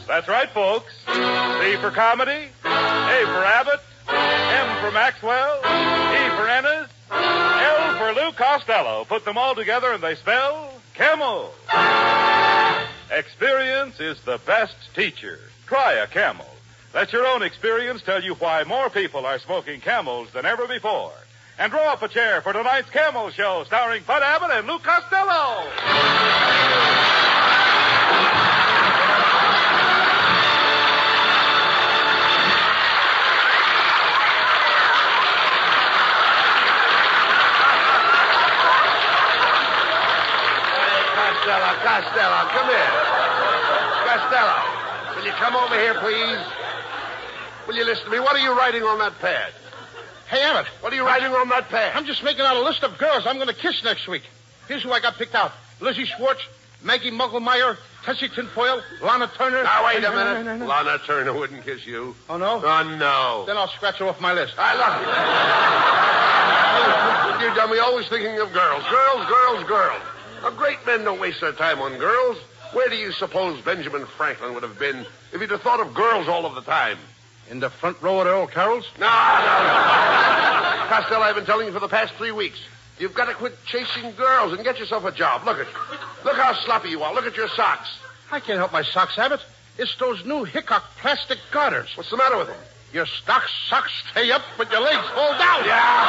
That's right, folks. C for comedy, A for Abbott, M for Maxwell, E for Ennis, L for Lou Costello. Put them all together and they spell Camel. Experience is the best teacher. Try a Camel. Let your own experience tell you why more people are smoking Camels than ever before. And draw up a chair for tonight's Camel Show starring Bud Abbott and Lou Costello. Costello, come here. Costello, will you come over here, please? Will you listen to me? What are you writing on that pad? Hey, Abbott. What are you writing on that pad? I'm just making out a list of girls I'm going to kiss next week. Here's who I got picked out. Lizzie Schwartz, Maggie Mugglemeyer, Tessie Tinfoil, Lana Turner. Now, wait a minute. No. Lana Turner wouldn't kiss you. Oh, no? Oh, no. Then I'll scratch her off my list. I love you. You dummy, always thinking of girls. Girls. A great men don't waste their time on girls. Where do you suppose Benjamin Franklin would have been if he'd have thought of girls all of the time? In the front row at Earl Carroll's? No. Costello, I've been telling you for the past 3 weeks. You've got to quit chasing girls and get yourself a job. Look how sloppy you are. Look at your socks. I can't help my socks, Abbott. It's those new Hickok plastic garters. What's the matter with them? Your socks stay up, but your legs fall down. Yeah.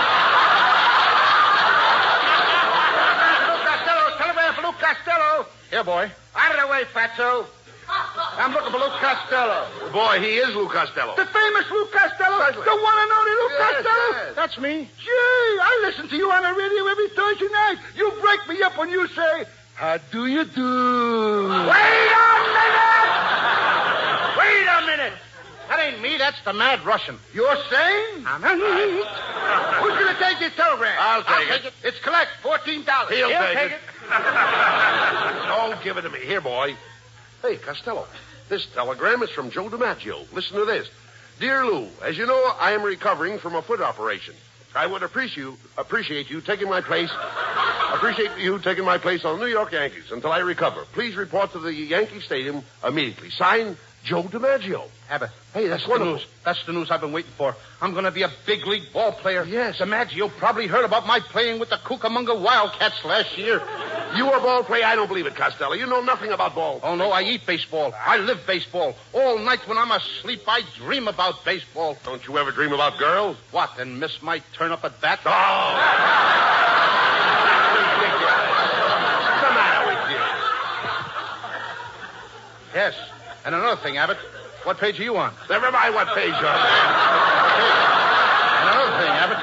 Lou Costello. Here, boy. Out of the way, Fatso. I'm looking for Lou Costello. Boy, he is Lou Costello. The famous Lou Costello? Certainly. The one and only Lou Costello? Yes. That's me. Gee, I listen to you on the radio every Thursday night. You break me up when you say, how do you do? Wait a minute. That ain't me. That's the mad Russian. You're saying? Who's going to take this telegram? I'll take it. It's collect, $14. He'll take it. Oh, give it to me. Here, boy. Hey, Costello, this telegram is from Joe DiMaggio. Listen to this. Dear Lou, as you know, I am recovering from a foot operation. I would appreciate you taking my place on the New York Yankees until I recover. Please report to the Yankee Stadium immediately. Signed, Joe DiMaggio. Abbott. Hey, that's wonderful. News. That's the news I've been waiting for. I'm going to be a big league ball player. Yes. DiMaggio probably heard about my playing with the Cucamonga Wildcats last year. You were a ball player? I don't believe it, Costello. You know nothing about ball. Oh, no, I eat baseball. I live baseball. All night when I'm asleep, I dream about baseball. Don't you ever dream about girls? What, and miss my turn up at bat? Oh! What's the matter with you? Yes. And another thing, Abbott. What page are you on? Never mind what page you're on. And another thing, Abbott.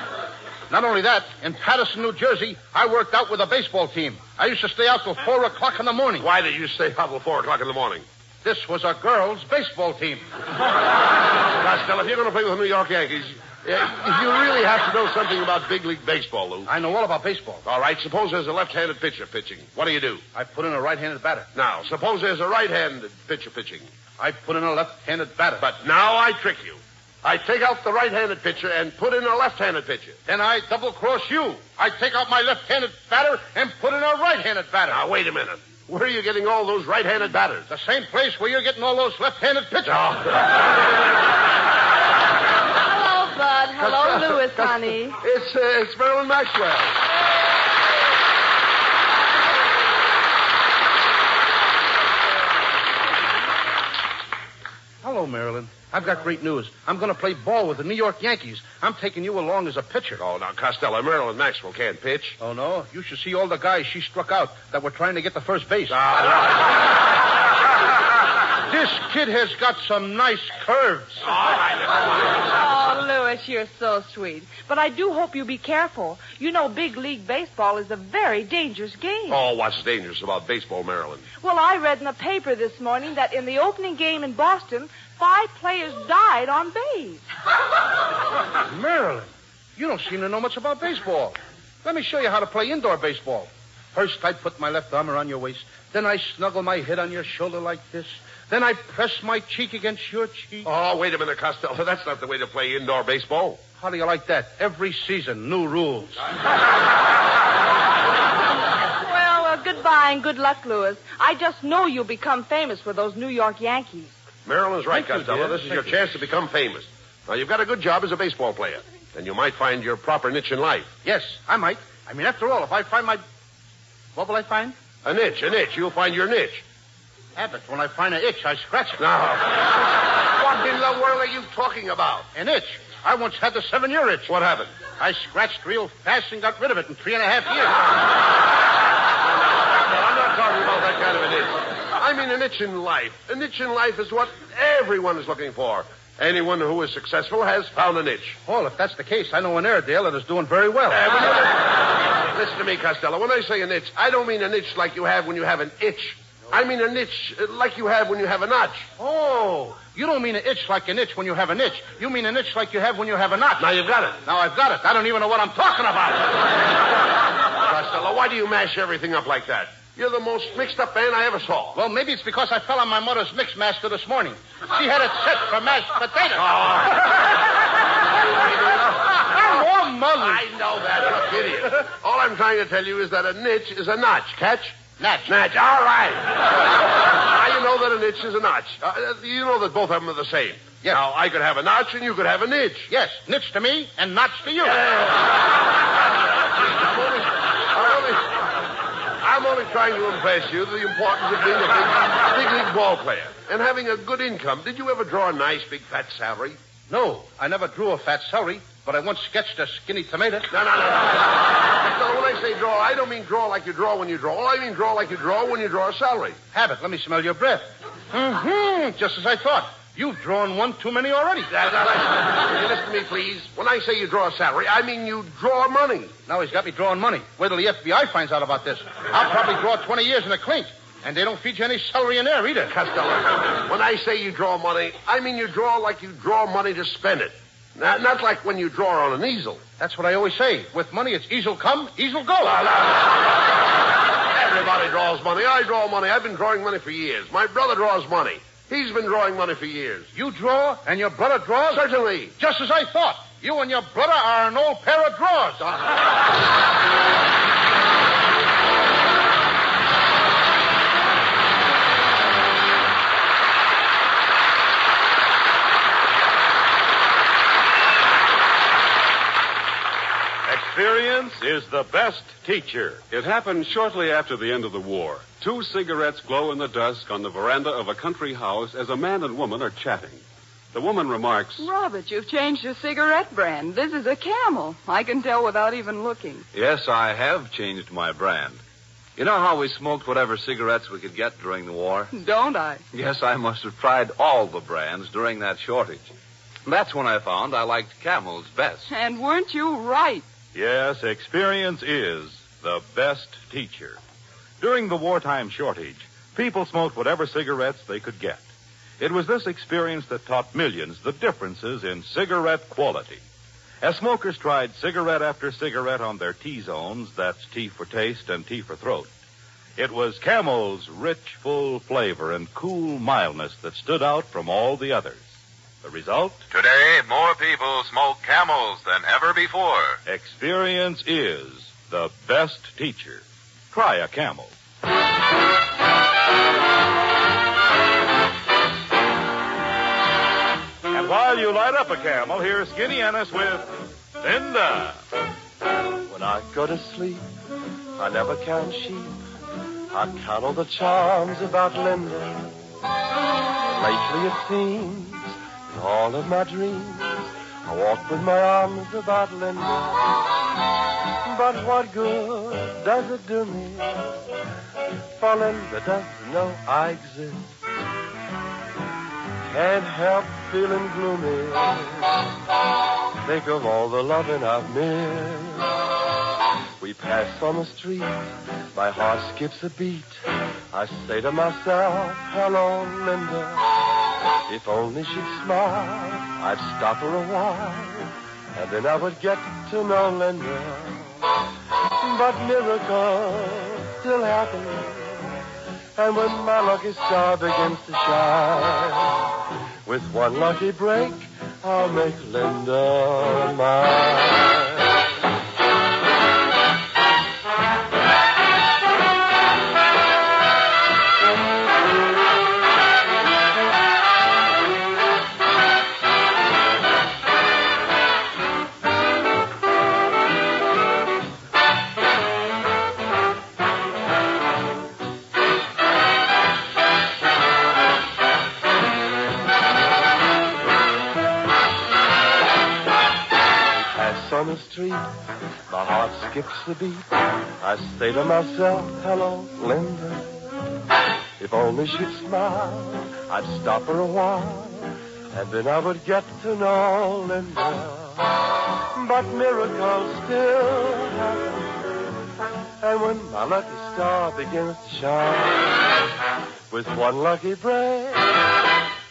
Not only that, in Paterson, New Jersey, I worked out with a baseball team. I used to stay out till 4 o'clock in the morning. Why did you stay out till 4 o'clock in the morning? This was a girls' baseball team. Costello, if you're going to play with the New York Yankees, you really have to know something about big league baseball, Lou. I know all about baseball. All right, suppose there's a left-handed pitcher pitching. What do? I put in a right-handed batter. Now, suppose there's a right-handed pitcher pitching. I put in a left-handed batter. But now I trick you. I take out the right-handed pitcher and put in a left-handed pitcher. Then I double-cross you. I take out my left-handed batter and put in a right-handed batter. Now, wait a minute. Where are you getting all those right-handed batters? The same place where you're getting all those left-handed pitchers. Oh. Hello, Bud. Hello, Louis, honey. It's Marilyn Maxwell. Hello, Marilyn. I've got great news. I'm going to play ball with the New York Yankees. I'm taking you along as a pitcher. Oh, now, Costello, Marilyn Maxwell can't pitch. Oh, no? You should see all the guys she struck out that were trying to get to first base. This kid has got some nice curves. Oh, Louis, you're so sweet. But I do hope you be careful. You know big league baseball is a very dangerous game. Oh, what's dangerous about baseball, Marilyn? Well, I read in the paper this morning that in the opening game in Boston, 5 players died on base. Marilyn, you don't seem to know much about baseball. Let me show you how to play indoor baseball. First, I put my left arm around your waist. Then I snuggle my head on your shoulder like this. Then I press my cheek against your cheek. Oh, wait a minute, Costello. That's not the way to play indoor baseball. How do you like that? Every season, new rules. Well, goodbye. fine. Good luck, Louis. I just know you'll become famous with those New York Yankees. Marilyn's right, Thank you, Costello. dear. This is your chance to become famous. Now, you've got a good job as a baseball player, and you might find your proper niche in life. Yes, I might. I mean, after all, if I find my... What will I find? A niche. You'll find your niche. Abbott, when I find an itch, I scratch it. Now, what in the world are you talking about? An itch? I once had the 7-year itch. What happened? I scratched real fast and got rid of it in 3.5 years. I'm not talking about that kind of an itch. I mean an itch in life. An itch in life is what everyone is looking for. Anyone who is successful has found a niche. Well, if that's the case, I know an Airedale that is doing very well. Listen to me, Costello. When I say a niche, I don't mean a niche like you have when you have an itch. I mean a niche like you have when you have a notch. Oh, you don't mean an itch like an itch when you have an itch. You mean an itch like you have when you have a notch. Now you've got it. Now I've got it. I don't even know what I'm talking about. Costello, why do you mash everything up like that? You're the most mixed-up man I ever saw. Well, maybe it's because I fell on my mother's mix master this morning. She had it set for mashed potatoes. Oh, mother. I know that, you idiot. All I'm trying to tell you is that a niche is a notch. Catch? Natch. Natch. All right. Now you know that a niche is a notch. You know that both of them are the same. Yes. Now, I could have a notch and you could have a niche. Yes, niche to me and notch to you. I'm only trying to impress you the importance of being a big league ball player and having a good income. Did you ever draw a nice, big, fat salary? No, I never drew a fat celery, but I once sketched a skinny tomato. No. So when I say draw, I don't mean draw like you draw when you draw. I mean draw like you draw when you draw a salary. Abbott, let me smell your breath. Just as I thought. You've drawn one too many already. Listen to me, please. When I say you draw a salary, I mean you draw money. Now he's got me drawing money. Wait till the FBI finds out about this. I'll probably draw 20 years in a clink. And they don't feed you any celery in there either. Costello, when I say you draw money, I mean you draw like you draw money to spend it. Not like when you draw on an easel. That's what I always say. With money, it's easel come, easel go. Everybody draws money. I draw money. I've been drawing money for years. My brother draws money. He's been drawing money for years. You draw and your brother draws? Certainly. Just as I thought. You and your brother are an old pair of drawers. Experience is the best teacher. It happened shortly after the end of the war. 2 cigarettes glow in the dusk on the veranda of a country house as a man and woman are chatting. The woman remarks, Robert, you've changed your cigarette brand. This is a Camel. I can tell without even looking. Yes, I have changed my brand. You know how we smoked whatever cigarettes we could get during the war? Don't I? Yes, I must have tried all the brands during that shortage. That's when I found I liked Camel's best. And weren't you right? Yes, experience is the best teacher. During the wartime shortage, people smoked whatever cigarettes they could get. It was this experience that taught millions the differences in cigarette quality. As smokers tried cigarette after cigarette on their T-zones, that's T for taste and T for throat, it was Camel's rich, full flavor and cool mildness that stood out from all the others. The result? Today, more people smoke Camels than ever before. Experience is the best teacher. Try a Camel. And while you light up a Camel, here's Skinny Ennis with Linda. When I go to sleep, I never count sheep. I count all the charms about Linda. Lately it seems, in all of my dreams, I walk with my arms about Linda. But what good does it do me? For Linda doesn't know I exist. Can't help feeling gloomy. Think of all the loving I've missed. We pass on the street, my heart skips a beat. I say to myself, hello, Linda. If only she'd smile, I'd stop her a while, and then I would get to know Linda. But miracles still happen, and when my lucky star begins to shine, with one lucky break, I'll make Linda mine. on the street, my heart skips a beat. I say to myself, hello, Linda. If only she'd smile, I'd stop her a while, and then I would get to know Linda. But miracles still happen, and when my lucky star begins to shine, with one lucky break,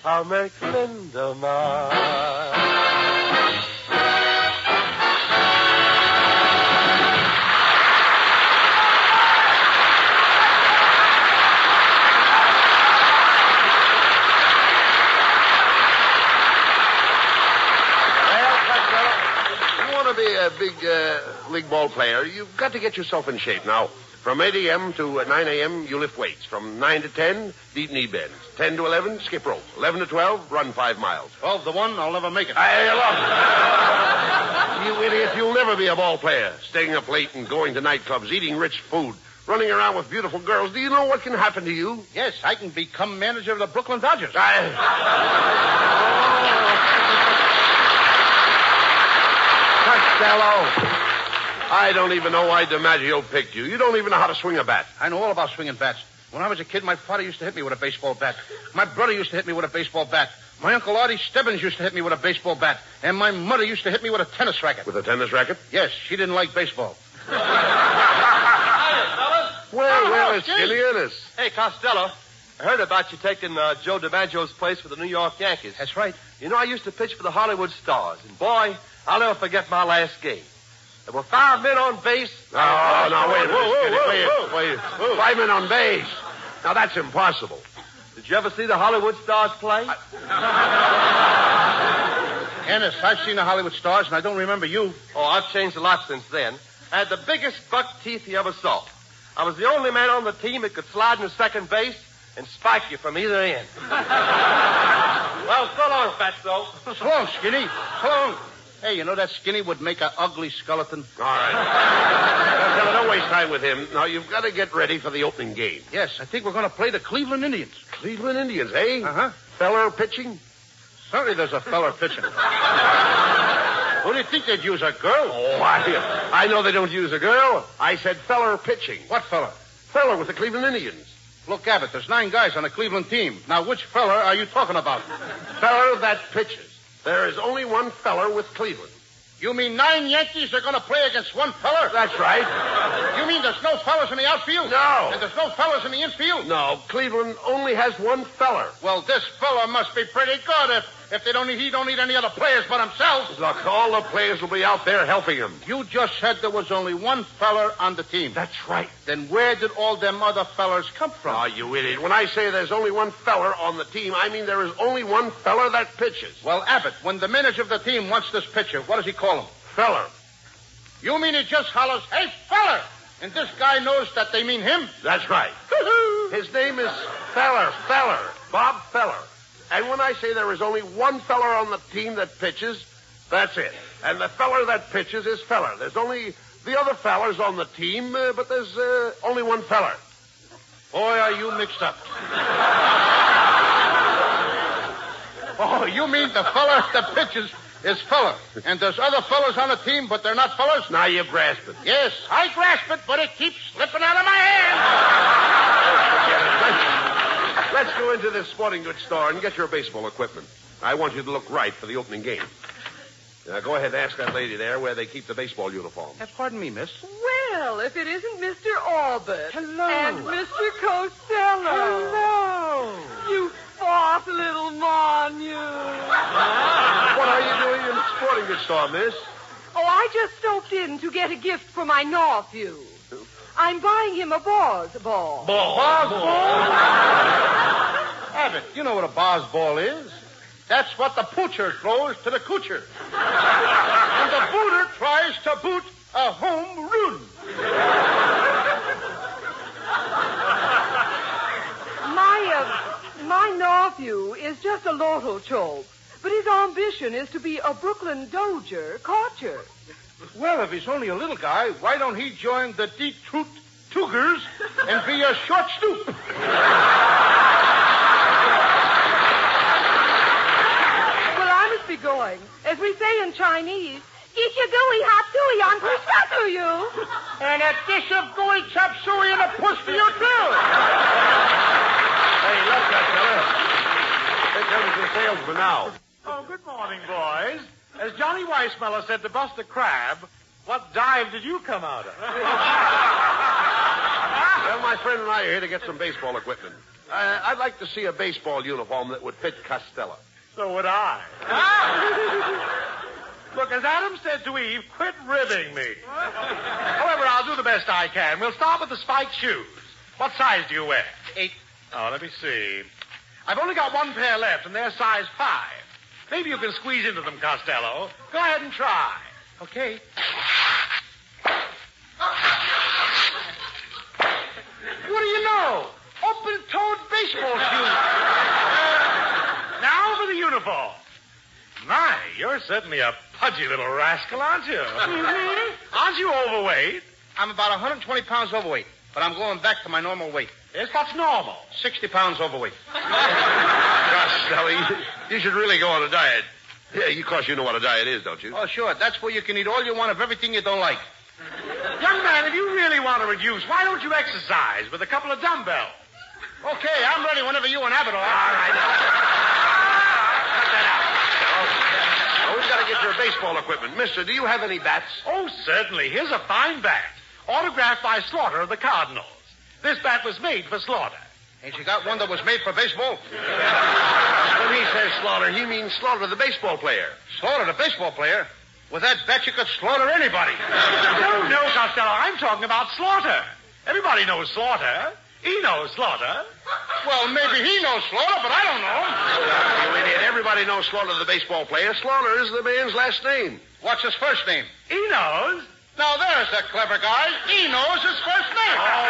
I'll make Linda mine. Be a big league ball player, you've got to get yourself in shape. Now, from 8 a.m. to 9 a.m., you lift weights. From 9 to 10, deep knee bends. 10 to 11, skip rope. 11 to 12, run 5 miles. 12 to 1, I'll never make it. You idiot, you'll never be a ball player. Staying up late and going to nightclubs, eating rich food, running around with beautiful girls. Do you know what can happen to you? Yes, I can become manager of the Brooklyn Dodgers. Costello, I don't even know why DiMaggio picked you. You don't even know how to swing a bat. I know all about swinging bats. When I was a kid, my father used to hit me with a baseball bat. My brother used to hit me with a baseball bat. My Uncle Artie Stebbins used to hit me with a baseball bat. And my mother used to hit me with a tennis racket. With a tennis racket? Yes, she didn't like baseball. Hiya, fellas. Well, Skinny Ennis. Hey, Costello, I heard about you taking Joe DiMaggio's place for the New York Yankees. That's right. You know, I used to pitch for the Hollywood Stars, and boy, I'll never forget my last game. There were 5 men on base. No, wait a minute, Wait. 5 men on base. Now, that's impossible. Did you ever see the Hollywood Stars play? Ennis, I've seen the Hollywood Stars, and I don't remember you. Oh, I've changed a lot since then. I had the biggest buck teeth you ever saw. I was the only man on the team that could slide into second base and spike you from either end. Well, so long, Fatso. So long, Skinny. So long. Hey, you know that Skinny would make an ugly skeleton? All right. Now, don't waste time with him. Now, you've got to get ready for the opening game. Yes, I think we're going to play the Cleveland Indians. Cleveland Indians, eh? Uh-huh. Feller pitching? Certainly there's a feller pitching. Who do you think they'd use, a girl? Oh, I know they don't use a girl. I said feller pitching. What feller? Feller with the Cleveland Indians. Look, Abbott, there's 9 guys on the Cleveland team. Now, which feller are you talking about? Feller that pitches. There is only one feller with Cleveland. You mean 9 Yankees are going to play against one feller? That's right. You mean there's no fellas in the outfield? No. And there's no fellas in the infield? No, Cleveland only has one feller. Well, this fella must be pretty good if he don't need any other players but himself. Look, all the players will be out there helping him. You just said there was only one feller on the team. That's right. Then where did all them other fellers come from? Oh, you idiot. When I say there's only one feller on the team, I mean there is only one feller that pitches. Well, Abbott, when the manager of the team wants this pitcher, what does he call him? Feller. You mean he just hollers, hey, feller! And this guy knows that they mean him? That's right. His name is Feller, Bob Feller. And when I say there is only one feller on the team that pitches, that's it. And the feller that pitches is Feller. There's only the other fellers on the team, but there's only one feller. Boy, are you mixed up. Oh, you mean the feller that pitches is Feller. And there's other fellas on the team, but they're not fellers? Now you grasp it. Yes, I grasp it, but it keeps slipping out of my hand. Let's go into this sporting goods store and get your baseball equipment. I want you to look right for the opening game. Now, go ahead and ask that lady there where they keep the baseball uniform. Pardon me, miss. Well, if it isn't Mr. Abbott. Hello. And Mr. Costello. Hello. You fat little mon, you. What are you doing in the sporting goods store, miss? Oh, I just stopped in to get a gift for my nephew. I'm buying him a Bars ball. Bars ball? Abbott, you know what a Bars ball is. That's what the poocher throws to the coocher. And the booter tries to boot a home run. My nephew is just a lotto chope, but his ambition is to be a Brooklyn Dodger catcher. Well, if he's only a little guy, why don't he join the Detroit Tougers and be a short stoop? Well, I must be going. As we say in Chinese, 一 your gooey hot suey on push to you. And a dish of gooey chop suey and a push for you, too. Hey, look, Costello. Here comes the salesman now. Oh, good morning, boys. As Johnny Weissmuller said to Buster Crabbe, what dive did you come out of? Well, my friend and I are here to get some baseball equipment. I'd like to see a baseball uniform that would fit Costello. So would I. Look, as Adam said to Eve, quit ribbing me. However, I'll do the best I can. We'll start with the spiked shoes. What size do you wear? 8. Oh, let me see. I've only got one pair left, and they're size 5. Maybe you can squeeze into them, Costello. Go ahead and try. Okay. What do you know? Open-toed baseball shoes. Now for the uniform. My, you're certainly a pudgy little rascal, aren't you? Mm-hmm. Aren't you overweight? I'm about 120 pounds overweight, but I'm going back to my normal weight. Yes, what's normal? 60 pounds overweight. Costello, you should really go on a diet. Yeah, of course you know what a diet is, don't you? Oh, sure. That's where you can eat all you want of everything you don't like. Young man, if you really want to reduce, why don't you exercise with a couple of dumbbells? Okay, I'm ready whenever you and Abbott are. All right. Cut that out. Oh, we've got to get your baseball equipment. Mister, do you have any bats? Oh, certainly. Here's a fine bat. Autographed by Slaughter of the Cardinals. This bat was made for Slaughter. Ain't you got one that was made for baseball? When he says Slaughter, he means Slaughter, the baseball player. Slaughter, the baseball player? With that bat, you could slaughter anybody. No, Costello. I'm talking about Slaughter. Everybody knows Slaughter. He knows Slaughter. Well, maybe he knows Slaughter, but I don't know him. You idiot. Everybody knows Slaughter, the baseball player. Slaughter is the man's last name. What's his first name? He knows. Now, there's a clever guy. He knows his first name. Oh,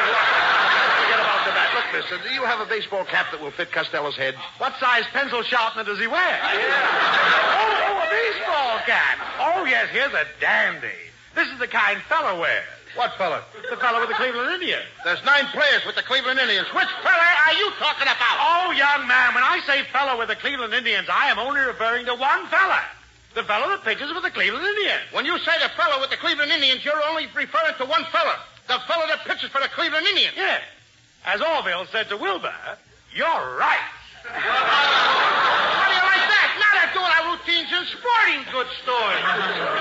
forget about the bat. Look, mister, do you have a baseball cap that will fit Costello's head? What size pencil sharpener does he wear? Oh, a baseball cap. Oh, yes, here's a dandy. This is the kind fella wears. What fella? The fella with the Cleveland Indians. There's 9 players with the Cleveland Indians. Which fella are you talking about? Oh, young man, when I say fella with the Cleveland Indians, I am only referring to one fella. The fellow that pitches for the Cleveland Indians. When you say the fellow with the Cleveland Indians, you're only referring to one fella. The fellow that pitches for the Cleveland Indians. Yes. As Orville said to Wilbur, you're right. How do you like that? Now they're doing our routines in sporting goods stores.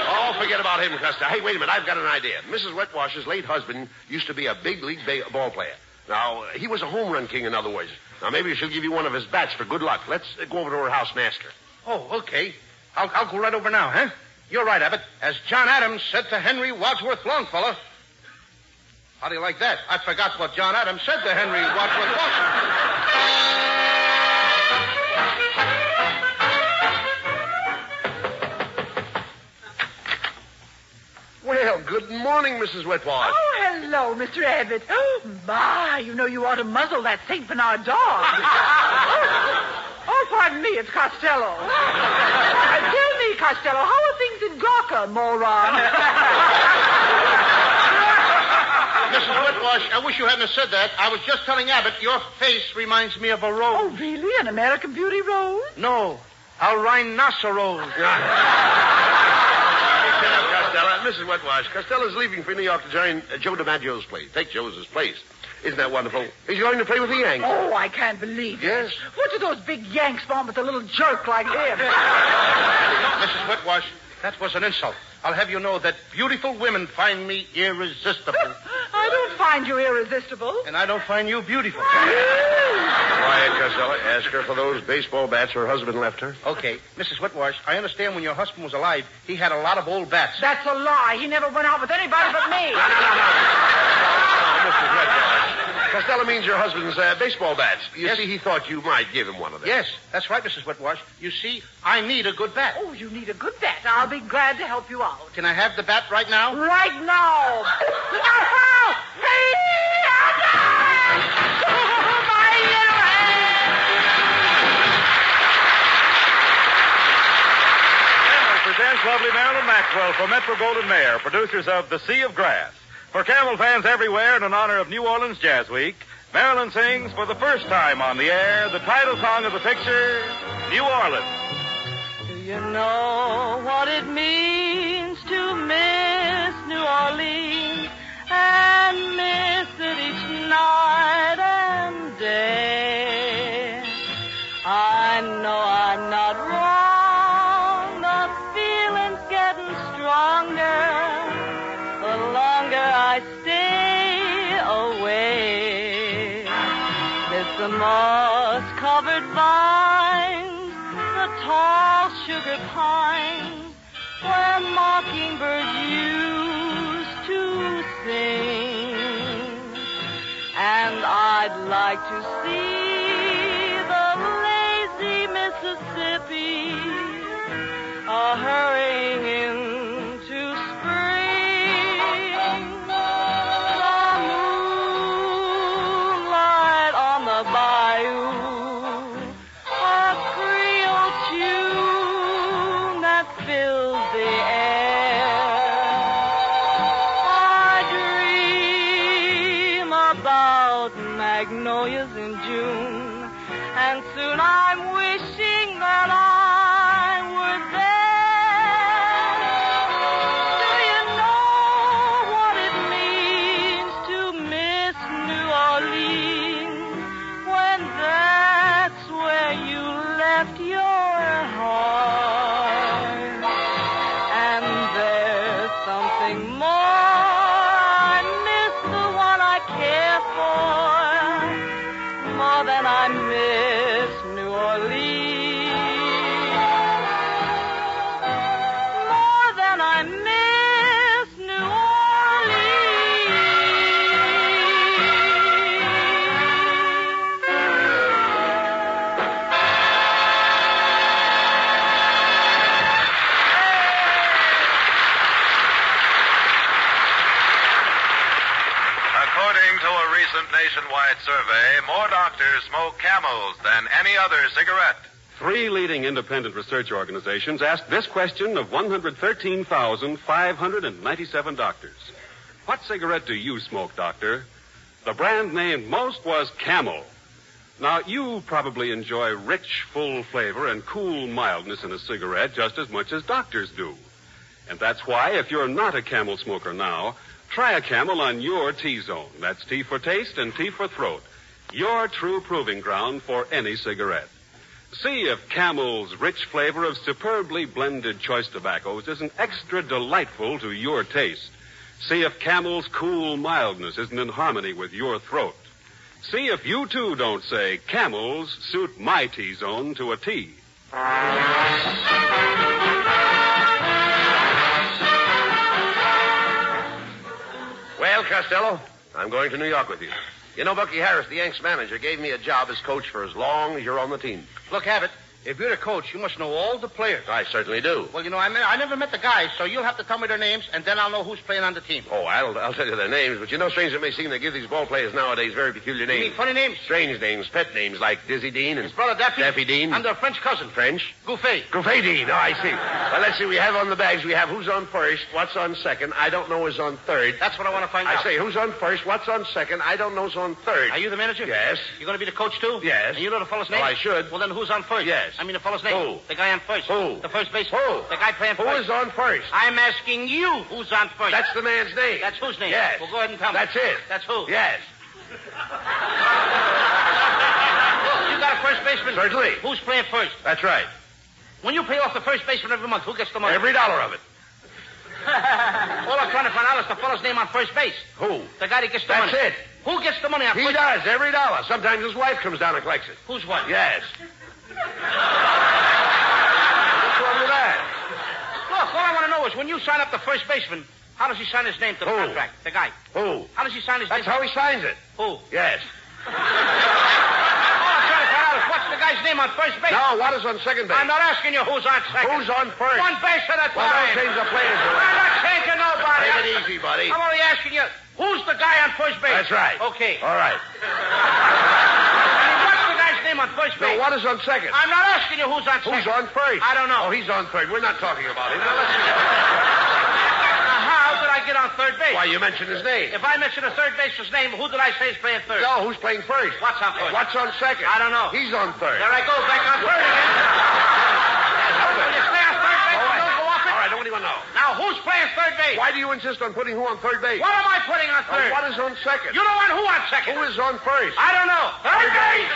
Oh, forget about him, Costello. Hey, wait a minute. I've got an idea. Mrs. Wetwash's late husband used to be a big league ball player. Now, he was a home run king, in other words. Now, maybe she'll give you one of his bats for good luck. Let's go over to her house and ask her. Oh, okay. I'll go right over now, huh? You're right, Abbott. As John Adams said to Henry Wadsworth Longfellow. How do you like that? I forgot what John Adams said to Henry Wadsworth Longfellow. Well, good morning, Mrs. Wetwash. Oh, hello, Mr. Abbott. Oh, my, you know you ought to muzzle that St. Bernard dog. Oh, pardon me, it's Costello. Tell me, Costello, how are things in Gawker, moron? Mrs. Whitwash, I wish you hadn't said that. I was just telling Abbott your face reminds me of a rose. Oh, really? An American Beauty rose? No, a rhinoceros. Costello. Mrs. Wetwash, Costello's leaving for New York to join Joe DiMaggio's place. Take Joe's place. Isn't that wonderful? He's going to play with the Yanks. Oh, I can't believe it. Yes? What do those big Yanks want with a little jerk like him? Mrs. Whitwash, that was an insult. I'll have you know that beautiful women find me irresistible. I don't find you irresistible. And I don't find you beautiful. Quiet, Costello. Ask her for those baseball bats her husband left her. Okay. Mrs. Whitwash, I understand when your husband was alive, he had a lot of old bats. That's a lie. He never went out with anybody but me. No, Mrs. Wetwash. Costello means your husband's baseball bats. You see, he thought you might give him one of them. Yes, that's right, Mrs. Whitwash. You see, I need a good bat. Oh, you need a good bat. I'll be glad to help you out. Can I have the bat right now? Right now. Presents lovely Marilyn Maxwell for Metro-Goldwyn-Mayer, producers of The Sea of Grass. For Camel fans everywhere and in honor of New Orleans Jazz Week, Marilyn sings for the first time on the air the title song of the picture, New Orleans. Do you know what it means to me? night and day. I know I'm not wrong. The feeling's getting stronger the longer I stay away. There's the moss-covered vines, the tall sugar pines, where mockingbirds used to sing. And I'd like to see the lazy Mississippi hurrying into spring. The moonlight on the bayou, a Creole tune that fills the air. I dream about magnolias in June, and soon I'm wishing that I were there. Do you know what it means to miss New Orleans when that's where you left your heart? And there's something more. I miss the one I care for more than I miss New Orleans. More than I miss New According to a recent nationwide survey, more doctors smoke Camels than any other cigarette. 3 leading independent research organizations asked this question of 113,597 doctors. What cigarette do you smoke, doctor? The brand named most was Camel. Now, you probably enjoy rich, full flavor and cool mildness in a cigarette just as much as doctors do. And that's why, if you're not a Camel smoker now, try a Camel on your T-zone. That's T for taste and T for throat. Your true proving ground for any cigarette. See if Camel's rich flavor of superbly blended choice tobaccos isn't extra delightful to your taste. See if Camel's cool mildness isn't in harmony with your throat. See if you, too, don't say, Camels suit my T-zone to a T. Well, Costello, I'm going to New York with you. You know, Bucky Harris, the Yanks manager, gave me a job as coach for as long as you're on the team. Look, Abbott, if you're the coach, you must know all the players. I certainly do. Well, you know, I never met the guys, so you'll have to tell me their names, and then I'll know who's playing on the team. Oh, I'll tell you their names, but you know, strange it may seem, they give these ball players nowadays very peculiar names. You mean funny names? Strange names, pet names, like Dizzy Dean and... His brother Daffy? Daffy Dean. And their French cousin. French? Gouffet. Gouffet Dean, oh, I see. Well, let's see, we have on the bags, we have who's on first, what's on second, I don't know who's on third. That's what I want to find out. I say, who's on first, what's on second, I don't know who's on third. Are you the manager? Yes. You're going to be the coach, too? Yes. And you know the fellow's name? Well, I should. Well, then who's on first? Yes. I mean the fellow's name. Who? The guy on first. Who? The first baseman. Who? The guy playing first. Who is on first? I'm asking you who's on first. That's the man's name. That's whose name? Yes. Well, go ahead and tell me. That's it. That's who? Yes. You got a first baseman? Certainly. Who's playing first? That's right. When you pay off the first baseman every month, who gets the money? Every dollar of it. All I'm trying to find out is the fellow's name on first base. Who? The guy that gets the money. That's it. Who gets the money on He first does, every dollar. Sometimes his wife comes down and collects it. Whose wife? Yes. What's wrong with that? Look, all I want to know is when you sign up the first baseman, how does he sign his name to the Who? contract? The guy. Who? How does he sign his That's name? how he signs it. Who? Yes. All I'm trying to find out is what's the guy's name on first base? Now, what is on second base? I'm not asking you who's on second. Who's on first? One base at a time. Well, don't change the players. I'm not changing nobody. Take it easy, buddy. I'm only asking you, who's the guy on first base? That's right. Okay. All right. What's the guy's name on first base? Now, what is on second? I'm not asking you who's on second. Who's on first? I don't know. Oh, he's on third. We're not talking about him. Now, let's see. Now, how did I get on third base? Why, you mentioned his name. If I mention a third baseman's name, who did I say is playing third? No, who's playing first? What's on first? What's on second? I don't know. He's on third. There I go, back on third again. Will you stay on third base and don't go off it? All right, don't anyone know. Now, who's playing third base base. Why do you insist on putting who on third base? What am I putting on third? What is on second? You don't want who on second? Who is on first? I don't know. Third base!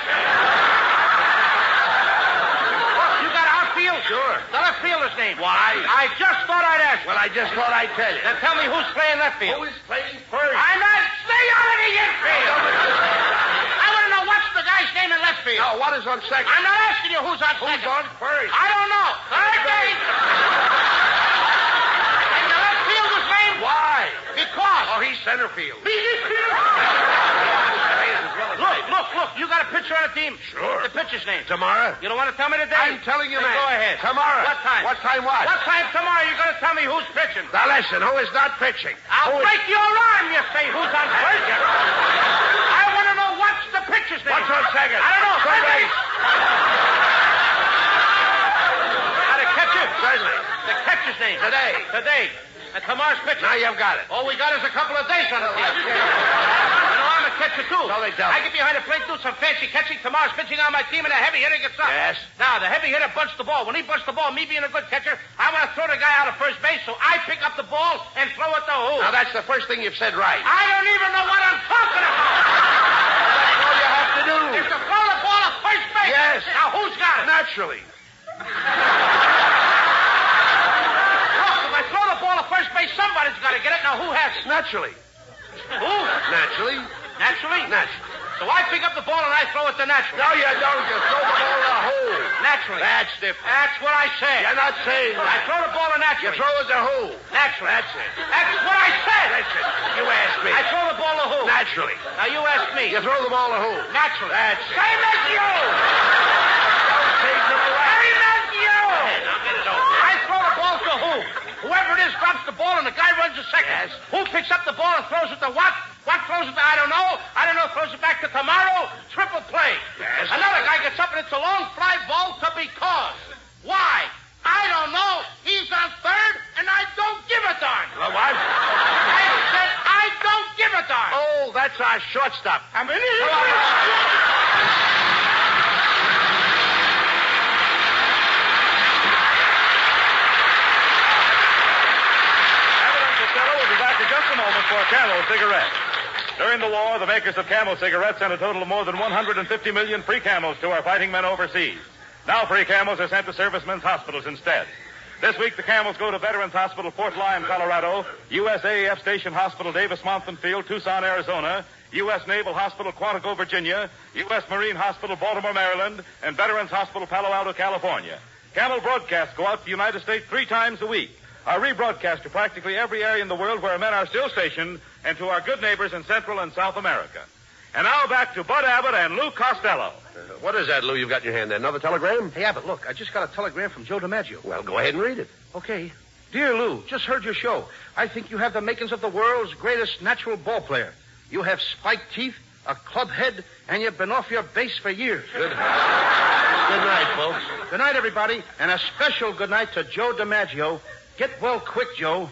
Look, you got outfield? Sure. The left fielder's name. Why? I just thought I'd ask. Well, I just thought I'd tell you. Then tell me who's playing left field. Who is playing first? I'm not. Stay out of the infield. I want to know what's the guy's name in left field. Now, what is on second? I'm not asking you who's on second. Who's on first? I don't know. Third base. And the left fielder's name? Why? Because. Oh, he's center field. Look. You got a pitcher on the team? Sure. The pitcher's name? Tomorrow? You don't want to tell me today? I'm telling you, Then man. Go ahead. Tomorrow. What time? What time what? What time tomorrow you're going to tell me who's pitching? Now, listen, who is not pitching? I'll break your arm, you say, who's on first. I want to know what's the pitcher's name. What's on second? I don't know. Third base. Now, the catcher? Certainly. The catcher's name. Today. And tomorrow's pitcher. Now you've got it. All we got is a couple of days on the field. You know, I'm a catcher, too. So they tell me. I get behind the plate, do some fancy catching. Tomorrow's pitching on my team, and a heavy hitter gets up. Yes. Now, the heavy hitter bunts the ball. When he bunts the ball, me being a good catcher, I want to throw the guy out of first base, so I pick up the ball and throw it to who? Now, that's the first thing you've said right. I don't even know what I'm talking about. That's all you have to do. Is to throw the ball at first base. Yes. Now, who's got it? Naturally. First base, somebody's got to get it. Now, who has it? Naturally. Who? Naturally. Naturally? Naturally. So I pick up the ball and I throw it to Naturally. No, you don't. You throw the ball in the hole. Naturally. That's different. That's what I said. You're not saying that. I throw the ball to Naturally. You throw it to who? Naturally. That's it. That's what I said. Listen, you asked me. I throw the ball to who? Naturally. Now, you ask me. You throw the ball to who? Naturally. That's it. Same as you. Don't take them away. Same as you. Now get it over. I throw the ball to who? Whoever it is drops the ball and the guy runs a second. Yes. Who picks up the ball and throws it to what? What throws it to? I don't know. Throws it back to tomorrow. Triple play. Yes. Another guy gets up and it's a long fly ball to because. Why? I don't know. He's on third and I don't give a darn. Well, what? I said I don't give a darn. Oh, that's our shortstop. I'm in Just a moment for Camel cigarettes. During the war, the makers of Camel cigarettes sent a total of more than 150 million free Camels to our fighting men overseas. Now free Camels are sent to servicemen's hospitals instead. This week, the Camels go to Veterans Hospital, Fort Lyon, Colorado, USAF Station Hospital, Davis-Monthan Field, Tucson, Arizona, U.S. Naval Hospital, Quantico, Virginia, U.S. Marine Hospital, Baltimore, Maryland, and Veterans Hospital, Palo Alto, California. Camel broadcasts go out to the United States 3 times a week. Are rebroadcast to practically every area in the world where men are still stationed and to our good neighbors in Central and South America. And now back to Bud Abbott and Lou Costello. What is that, Lou, you've got in your hand there? Another telegram? Hey, Abbott, look, I just got a telegram from Joe DiMaggio. Well, go ahead and read it. Okay. Dear Lou, just heard your show. I think you have the makings of the world's greatest natural ball player. You have spiked teeth, a club head, and you've been off your base for years. Good night, folks. Good night, everybody, and a special good night to Joe DiMaggio. Get well quick, Joe.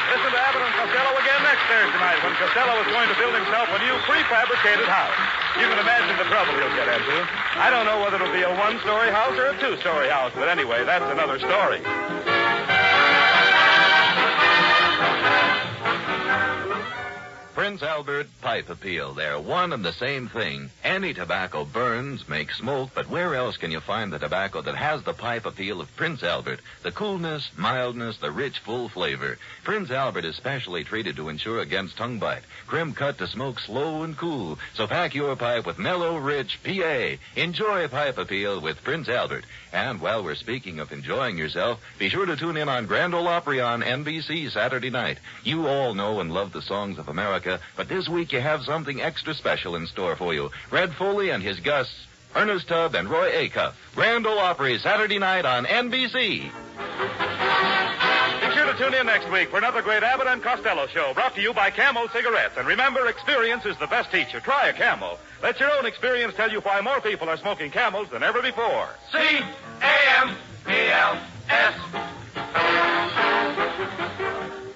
Listen to Abbott and Costello again next Thursday night when Costello is going to build himself a new prefabricated house. You can imagine the trouble he'll get into. I don't know whether it'll be a 1-story house or a 2-story house, but anyway, that's another story. Prince Albert Pipe Appeal. They're one and the same thing. Any tobacco burns, makes smoke, but where else can you find the tobacco that has the pipe appeal of Prince Albert? The coolness, mildness, the rich, full flavor. Prince Albert is specially treated to ensure against tongue bite. Crim cut to smoke slow and cool. So pack your pipe with mellow, rich PA. Enjoy Pipe Appeal with Prince Albert. And while we're speaking of enjoying yourself, be sure to tune in on Grand Ole Opry on NBC Saturday night. You all know and love the songs of America, but this week you have something extra special in store for you. Red Foley and his guests, Ernest Tubb and Roy Acuff. Grand Ole Opry Saturday night on NBC. Be sure to tune in next week for another great Abbott and Costello show brought to you by Camel Cigarettes. And remember, experience is the best teacher. Try a Camel. Let your own experience tell you why more people are smoking Camels than ever before. C-A-M-E-L-S.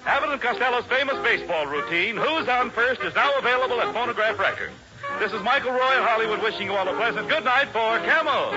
Abbott and Costello's famous baseball routine, Who's on First, is now available at Phonograph Records. This is Michael Roy in Hollywood wishing you all a pleasant good night for Camel.